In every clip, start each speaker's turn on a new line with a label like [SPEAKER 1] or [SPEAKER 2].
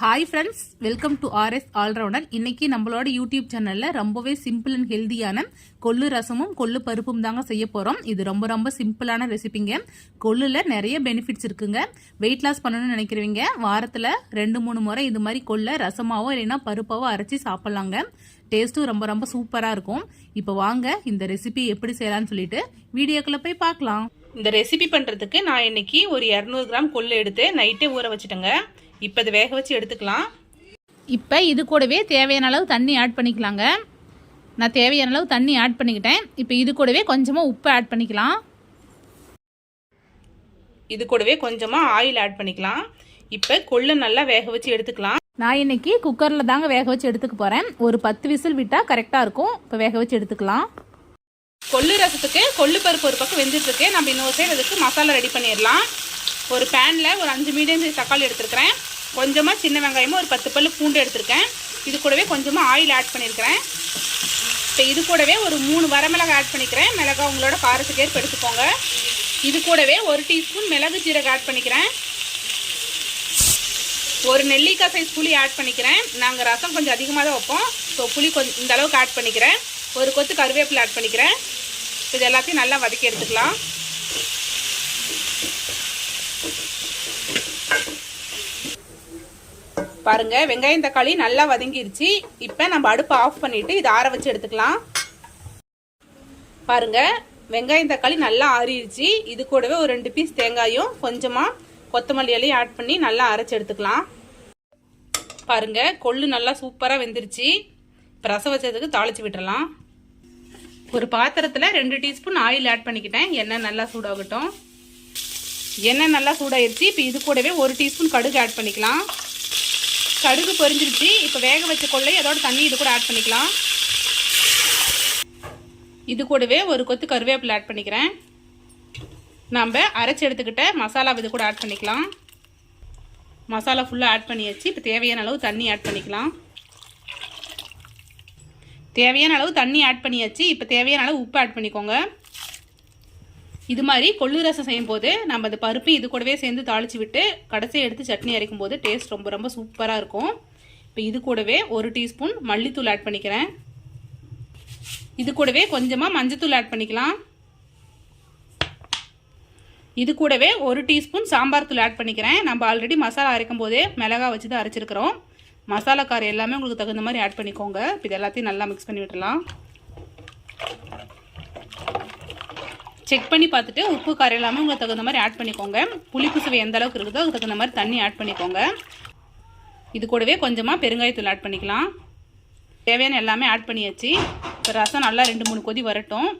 [SPEAKER 1] Hi friends, welcome to R S all rounder. இன்னைக்கு நம்மளோட YouTube சேனல்ல ரொம்பவே சிம்பிள் அண்ட் ஹெல்தியான கொள்ளு ரசமும் கொள்ளு பருப்பும் தாங்க செய்ய போறோம். இது ரொம்ப ரொம்ப சிம்பிளான ரெசிபிங்க. கொள்ளுல நிறைய பெனிஃபிட்ஸ் இருக்குங்க. வெயிட் லாஸ் பண்ணணும்னு நினைக்கிறவங்க வாரத்துல 2-3 முறை இது மாதிரி கொள்ளை ரசமாவோ இல்லைன்னா பருப்பாவோ அரைச்சி சாப்பிடலாங்க. டேஸ்ட்டும் ரொம்ப ரொம்ப சூப்பரா இருக்கும். இப்போ வாங்க இந்த ரெசிபி எப்படி செய்யலாம்னு சொல்லிட்டு வீடியோக்குள்ள போய் பார்க்கலாம். இந்த ரெசிபி பண்றதுக்கு நான் இன்னைக்கு ஒரு 200 கிராம் கொள்ளு எடுத்து நைட்டே ஊற வச்சுட்டேங்க. இப்போ இதை வேக வச்சு எடுத்துக்கலாம். இப்போ இது கூடவே தேவையான அளவு தண்ணி ஆட் பண்ணிக்கலாங்க. நான் தேவையான அளவு தண்ணி ஆட் பண்ணிக்கிட்டேன். இப்போ இது கூடவே கொஞ்சமாக உப்பு ஆட் பண்ணிக்கலாம். இது கூடவே கொஞ்சமாக ஆயில் ஆட் பண்ணிக்கலாம். இப்போ கொள்ளு நல்லா வேக வச்சு எடுத்துக்கலாம். நான் இன்னைக்கு குக்கரில் தாங்க வேக வச்சு எடுத்துக்க போகிறேன். ஒரு 10 விசில் விட்டால் கரெக்டாக இருக்கும். இப்போ வேக வச்சு எடுத்துக்கலாம். கொள்ளு ரசத்துக்கு கொள்ளு பருப்பு ஒரு பக்கம் வெந்துட்டுருக்கு. நம்ம இன்னொரு சைடு அதுக்கு மசாலா ரெடி பண்ணிடலாம். ஒரு பேனில் ஒரு 5 மீடியம் சைஸ் தக்காளி எடுத்துருக்கிறேன். கொஞ்சமாக சின்ன வெங்காயமும் ஒரு 10 பல்லு பூண்டு எடுத்திருக்கேன். இது கூடவே கொஞ்சமாக ஆயில் ஆட் பண்ணியிருக்கிறேன். இப்போ இது கூடவே ஒரு 3 வரமிளகாய் ஆட் பண்ணிக்கிறேன். மிளகாய் உங்களோட காரத்துக்கு ஏற்ப எடுத்துக்கோங்க. இது கூடவே 1 டீஸ்பூன் மிளகு ஜீரகம் ஆட் பண்ணிக்கிறேன். ஒரு நெல்லிக்காய் சைஸ் புளி ஆட் பண்ணிக்கிறேன். நாங்கள் ரசம் கொஞ்சம் அதிகமாக தான் வைப்போம். ஸோ புளி கொஞ்சம் இந்த அளவுக்கு ஆட் பண்ணிக்கிறேன். ஒரு கொத்து கருவேப்பிலை ஆட் பண்ணிக்கிறேன். இது எல்லாத்தையும் நல்லா வதக்கி எடுத்துக்கலாம். பாருங்க, வெங்காயம் தக்காளி நல்லா வதங்கிருச்சு. இப்போ நம்ம அடுப்பை ஆஃப் பண்ணிட்டு இதை ஆற வச்சு எடுத்துக்கலாம். பாருங்க, வெங்காயம் தக்காளி நல்லா ஆறிடுச்சு. இது கூடவே ஒரு 2 பீஸ் தேங்காயும் கொஞ்சமாக கொத்தமல்லி இலையும் ஆட் பண்ணி நல்லா அரைச்சி எடுத்துக்கலாம். பாருங்க, கொள்ளு நல்லா சூப்பராக வெந்துருச்சு. இப்போ ரசம் வச்சதுக்கு தாளிச்சு விட்டுறலாம். ஒரு பாத்திரத்தில் 2 டீஸ்பூன் ஆயில் ஆட் பண்ணிக்கிட்டேன். எண்ணெய் நல்லா சூடாகட்டும். எண்ணெய் நல்லா சூடாயிருச்சு. இப்போ இது கூடவே 1 டீஸ்பூன் கடுகு ஆட் பண்ணிக்கலாம். கடுகு பொரிஞ்சிருச்சு. இப்போ வேக வச்ச கொள்ளை அதோட தண்ணி இது கூட ஆட் பண்ணிக்கலாம். இது கூடவே ஒரு கொத்து கருவேப்பிலை ஆட் பண்ணிக்கிறேன். நம்ம அரைச்சி எடுத்துக்கிட்ட மசாலா இது கூட ஆட் பண்ணிக்கலாம். மசாலா ஃபுல்லாக ஆட் பண்ணியாச்சு. இப்போ தேவையான அளவு தண்ணி ஆட் பண்ணிக்கலாம். தேவையான அளவு தண்ணி ஆட் பண்ணியாச்சு. இப்போ தேவையான அளவு உப்பு ஆட் பண்ணிக்கோங்க. இது மாதிரி கொள்ளு ரசம் செய்யும் போது நம்ம அந்த பருப்பு இது கூடவே சேர்ந்து தாளித்து விட்டு கடைசியை எடுத்து சட்னி அரைக்கும் போது டேஸ்ட் ரொம்ப ரொம்ப சூப்பராக இருக்கும். இப்போ இது கூடவே 1 டீஸ்பூன் மல்லித்தூள் ஆட் பண்ணிக்கிறேன். இது கூடவே கொஞ்சமாக மஞ்சத்தூள் ஆட் பண்ணிக்கலாம். இது கூடவே 1 டீஸ்பூன் சாம்பார் தூள் ஆட் பண்ணிக்கிறேன். நம்ம ஆல்ரெடி மசாலா அரைக்கும் போதே மிளகாய் வச்சு தான் அரைச்சிருக்கிறோம். மசாலா காரம் எல்லாமே உங்களுக்கு தகுந்த மாதிரி ஆட் பண்ணிக்கோங்க. இப்போ இது எல்லாத்தையும் நல்லா மிக்ஸ் பண்ணி விட்டுலாம். செக் பண்ணி பார்த்துட்டு உப்பு காரம் எல்லாமே உங்களுக்கு தகுந்த மாதிரி ஆட் பண்ணிக்கோங்க. புளிப்பு சுவை எந்த அளவுக்கு இருக்குதோ அதுக்கு தகுந்த மாதிரி தண்ணி ஆட் பண்ணிக்கோங்க. இது கூடவே கொஞ்சமாக பெருங்காயத்தூள் ஆட் பண்ணிக்கலாம். தேவையான எல்லாமே ஆட் பண்ணியாச்சு. இப்போ ரசம் நல்லா 2-3 கொதி வரட்டும்.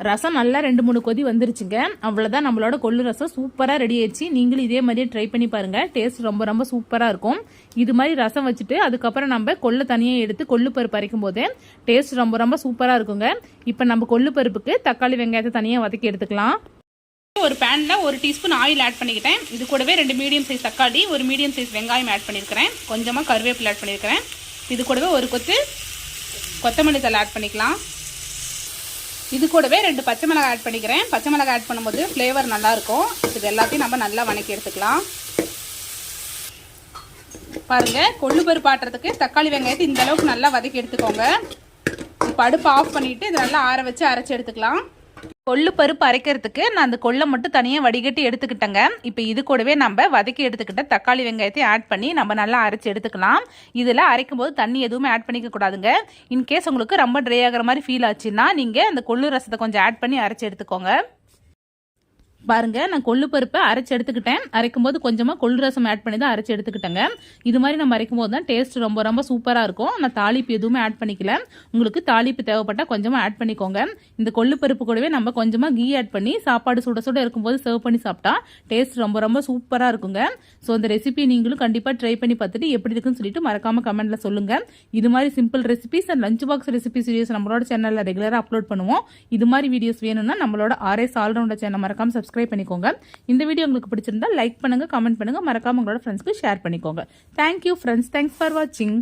[SPEAKER 1] ரசம் நல்லா 2-3 கொதி வந்துருச்சுங்க. அவ்வளோதான், நம்மளோட கொள்ளு ரசம் சூப்பராக ரெடி ஆயிடுச்சு. நீங்களும் இதே மாதிரியே ட்ரை பண்ணி பாருங்கள். டேஸ்ட் ரொம்ப ரொம்ப சூப்பராக இருக்கும். இது மாதிரி ரசம் வச்சுட்டு அதுக்கப்புறம் நம்ம கொள்ளை தனியாக எடுத்து கொள்ளு பருப்பு அரைக்கும் போது டேஸ்ட் ரொம்ப ரொம்ப சூப்பராக இருக்குங்க. இப்போ நம்ம கொள்ளு பருப்புக்கு தக்காளி வெங்காயத்தை தனியாக வதக்கி எடுத்துக்கலாம். ஒரு பேனில் 1 டீஸ்பூன் ஆயில் ஆட் பண்ணிக்கிட்டேன். இது கூடவே 2 மீடியம் சைஸ் தக்காளி, ஒரு மீடியம் சைஸ் வெங்காயம் ஆட் பண்ணியிருக்கிறேன். கொஞ்சமாக கருவேப்பிலை ஆட் பண்ணியிருக்கிறேன். இது கூடவே ஒரு கொத்து கொத்தமல்லி தழை ஆட் பண்ணிக்கலாம். இது கூடவே 2 பச்சை மிளகாய் ஆட் பண்ணிக்கிறேன். பச்சை மிளகாய் ஆட் பண்ணும்போது ஃப்ளேவர் நல்லாயிருக்கும். இது எல்லாத்தையும் நம்ம நல்லா வணக்கி எடுத்துக்கலாம். பாருங்கள், கொள்ளு பருப்பு ஆட்டுறதுக்கு தக்காளி வெங்காயத்தை இந்த அளவுக்கு நல்லா வதக்கி எடுத்துக்கோங்க. இப்போ அடுப்பு ஆஃப் பண்ணிவிட்டு இதை நல்லா ஆற வச்சு அரைச்சி எடுத்துக்கலாம். கொள்ளு பருப்பு அரைக்கிறதுக்கு நான் அந்த கொள்ளை மட்டும் தனியாக வடிகட்டி எடுத்துக்கிட்டேங்க. இப்போ இது கூடவே நம்ம வதக்கி எடுத்துக்கிட்ட தக்காளி வெங்காயத்தை ஆட் பண்ணி நம்ம நல்லா அரைச்சி எடுத்துக்கலாம். இதில் அரைக்கும் போது தண்ணி எதுவுமே ஆட் பண்ணிக்க கூடாதுங்க. இன்கேஸ் உங்களுக்கு ரொம்ப ட்ரை ஆகிற மாதிரி ஃபீல் ஆச்சுன்னா நீங்கள் அந்த கொள்ளு ரசத்தை கொஞ்சம் ஆட் பண்ணி அரைச்சி எடுத்துக்கோங்க. பாருங்க, நான் கொள்ளு பருப்பை அரைச்சி எடுத்துக்கிட்டேன். அரைக்கும் போது கொஞ்சமாக கொள்ளு ரசம் ஆட் பண்ணி தான் அரைச்சி எடுத்துக்கிட்டேங்க. இது மாதிரி நம்ம அரைக்கும் போது தான் டேஸ்ட் ரொம்ப ரொம்ப சூப்பராக இருக்கும். நான் தாளிப்பு எதுவுமே ஆட் பண்ணிக்கல. உங்களுக்கு தாளிப்பு தேவைப்பட்டால் கொஞ்சமாக ஆட் பண்ணிக்கோங்க. இந்த கொள்ளு பருப்பு கூடவே நம்ம கொஞ்சமாக கீ ஆட் பண்ணி சாப்பாடு சுட சுட இருக்கும்போது சர்வ் பண்ணி சாப்பிட்டா டேஸ்ட் ரொம்ப ரொம்ப சூப்பராக இருக்குங்க. ஸோ இந்த ரெசிபி நீங்களும் கண்டிப்பாக ட்ரை பண்ணி பார்த்துட்டு எப்படி இருக்குன்னு சொல்லிட்டு மறக்காம கமெண்ட்ல சொல்லுங்க. இது மாதிரி simple recipes and lunch box recipes videos நம்மளோட சேனலில் ரெகுலராக அப்லோட் பண்ணுவோம். இது மாதிரி வீடியோஸ் வேணும்னா நம்மளோட ஆர்எஸ் ஆல்ரவுண்டர் சேனல் மறக்காம சப்ஸ்கிரைப் பண்ணிக்கோங்க. இந்த வீடியோ உங்களுக்கு பிடிச்சிருந்தா லைக் பண்ணுங்க, கமெண்ட் பண்ணுங்க, மறக்காம உங்களோட ஃப்ரெண்ட்ஸ்க்கு ஷேர் பண்ணிக்கோங்க. தேங்க்யூ ஃப்ரெண்ட்ஸ், தேங்க்ஸ் ஃபார் வாட்சிங்.